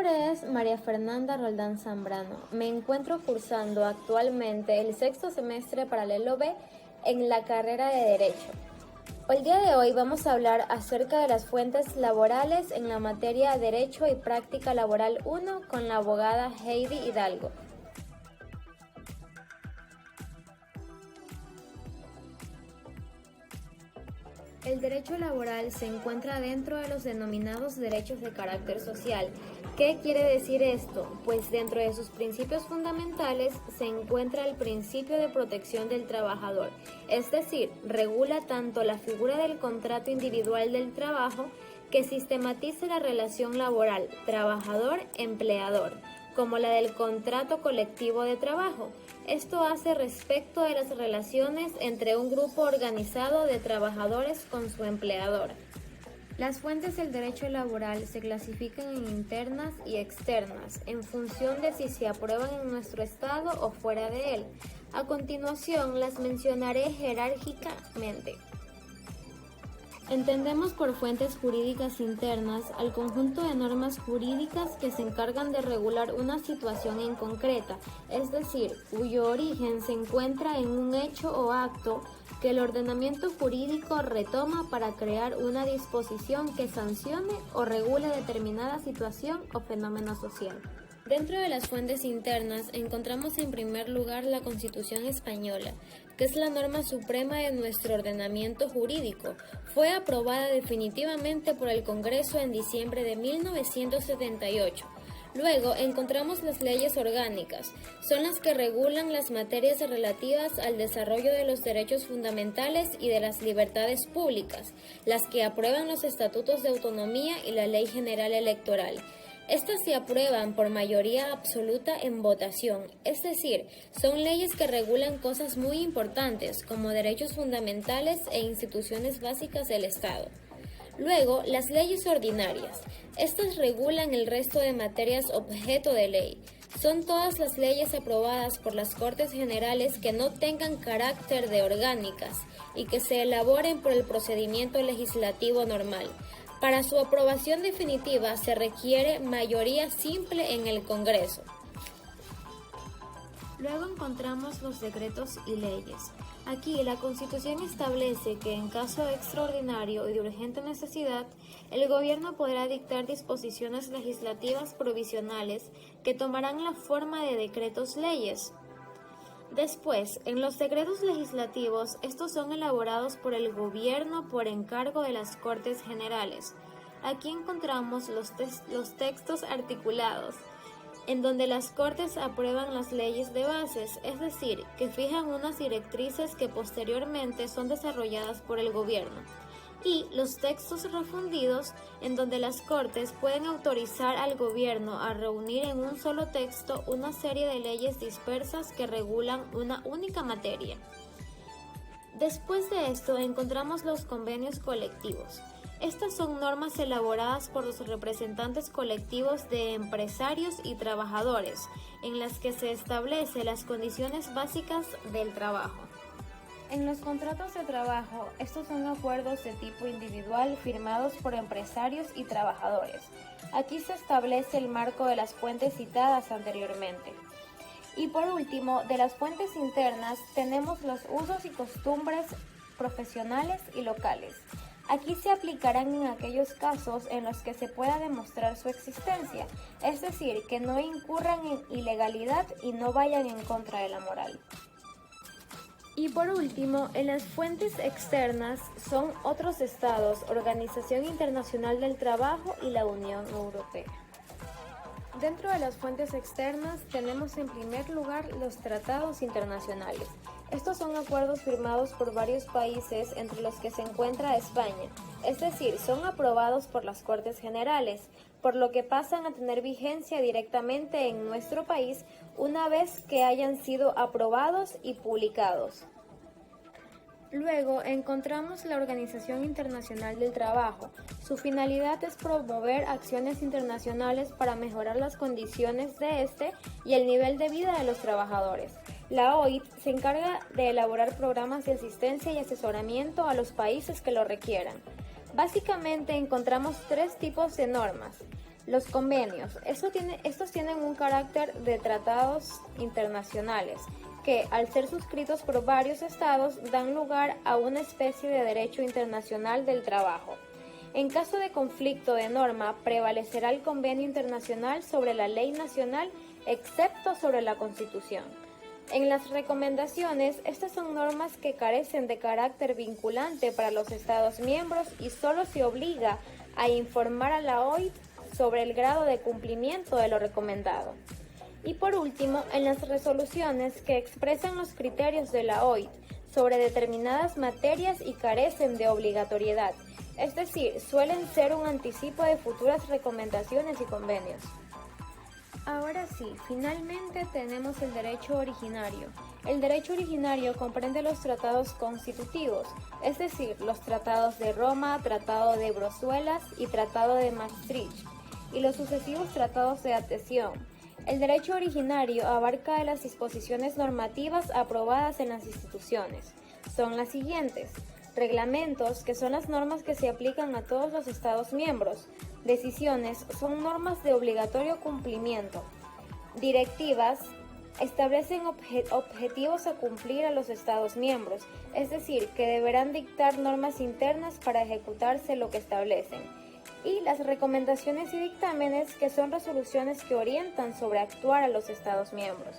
nombre es María Fernanda Roldán Zambrano. Me encuentro cursando actualmente el sexto semestre paralelo B en la carrera de Derecho. El día de hoy vamos a hablar acerca de las fuentes laborales en la materia Derecho y Práctica Laboral 1 con la abogada Heidi Hidalgo. El derecho laboral se encuentra dentro de los denominados derechos de carácter social. ¿Qué quiere decir esto? Pues dentro de sus principios fundamentales se encuentra el principio de protección del trabajador, es decir, regula tanto la figura del contrato individual del trabajo que sistematiza la relación laboral trabajador-empleador, como la del contrato colectivo de trabajo. Esto hace respecto de las relaciones entre un grupo organizado de trabajadores con su empleador. Las fuentes del derecho laboral se clasifican en internas y externas, en función de si se aprueban en nuestro estado o fuera de él. A continuación las mencionaré jerárquicamente. Entendemos por fuentes jurídicas internas al conjunto de normas jurídicas que se encargan de regular una situación en concreta, es decir, cuyo origen se encuentra en un hecho o acto que el ordenamiento jurídico retoma para crear una disposición que sancione o regule determinada situación o fenómeno social. Dentro de las fuentes internas encontramos en primer lugar la Constitución española, que es la norma suprema de nuestro ordenamiento jurídico. Fue aprobada definitivamente por el Congreso en diciembre de 1978. Luego encontramos las leyes orgánicas, son las que regulan las materias relativas al desarrollo de los derechos fundamentales y de las libertades públicas, las que aprueban los estatutos de autonomía y la Ley General Electoral. Estas se aprueban por mayoría absoluta en votación, es decir, son leyes que regulan cosas muy importantes como derechos fundamentales e instituciones básicas del Estado. Luego, las leyes ordinarias. Estas regulan el resto de materias objeto de ley. Son todas las leyes aprobadas por las Cortes Generales que no tengan carácter de orgánicas y que se elaboren por el procedimiento legislativo normal. Para su aprobación definitiva se requiere mayoría simple en el Congreso. Luego encontramos los decretos y leyes. Aquí la Constitución establece que en caso extraordinario y de urgente necesidad, el gobierno podrá dictar disposiciones legislativas provisionales que tomarán la forma de decretos leyes. Después, en los decretos legislativos, estos son elaborados por el gobierno por encargo de las Cortes Generales. Aquí encontramos los textos articulados, en donde las Cortes aprueban las leyes de bases, es decir, que fijan unas directrices que posteriormente son desarrolladas por el gobierno. Y los textos refundidos, en donde las Cortes pueden autorizar al gobierno a reunir en un solo texto una serie de leyes dispersas que regulan una única materia. Después de esto encontramos los convenios colectivos. Estas son normas elaboradas por los representantes colectivos de empresarios y trabajadores, en las que se establecen las condiciones básicas del trabajo. En los contratos de trabajo, estos son acuerdos de tipo individual firmados por empresarios y trabajadores. Aquí se establece el marco de las fuentes citadas anteriormente. Y por último, de las fuentes internas tenemos los usos y costumbres profesionales y locales. Aquí se aplicarán en aquellos casos en los que se pueda demostrar su existencia, es decir, que no incurran en ilegalidad y no vayan en contra de la moral. Y por último, en las fuentes externas son otros estados, Organización Internacional del Trabajo y la Unión Europea. Dentro de las fuentes externas tenemos en primer lugar los tratados internacionales. Estos son acuerdos firmados por varios países entre los que se encuentra España, es decir, son aprobados por las Cortes Generales, por lo que pasan a tener vigencia directamente en nuestro país una vez que hayan sido aprobados y publicados. Luego encontramos la Organización Internacional del Trabajo. Su finalidad es promover acciones internacionales para mejorar las condiciones de este y el nivel de vida de los trabajadores. La OIT se encarga de elaborar programas de asistencia y asesoramiento a los países que lo requieran. Básicamente encontramos tres tipos de normas: Los convenios. Estos tienen un carácter de tratados internacionales que, al ser suscritos por varios estados, dan lugar a una especie de derecho internacional del trabajo. En caso de conflicto de norma, prevalecerá el convenio internacional sobre la ley nacional, excepto sobre la Constitución. En las recomendaciones, estas son normas que carecen de carácter vinculante para los Estados miembros y solo se obliga a informar a la OIT sobre el grado de cumplimiento de lo recomendado. Y por último, en las resoluciones que expresan los criterios de la OIT sobre determinadas materias y carecen de obligatoriedad, es decir, suelen ser un anticipo de futuras recomendaciones y convenios. Ahora sí, finalmente tenemos el derecho originario. El derecho originario comprende los tratados constitutivos, es decir, los tratados de Roma, Tratado de Bruselas y Tratado de Maastricht, y los sucesivos tratados de adhesión. El derecho originario abarca de las disposiciones normativas aprobadas en las instituciones. Son las siguientes: reglamentos, que son las normas que se aplican a todos los Estados miembros. Decisiones son normas de obligatorio cumplimiento. Directivas establecen objetivos a cumplir a los Estados miembros, es decir, que deberán dictar normas internas para ejecutarse lo que establecen. Y las recomendaciones y dictámenes, que son resoluciones que orientan sobre actuar a los Estados miembros.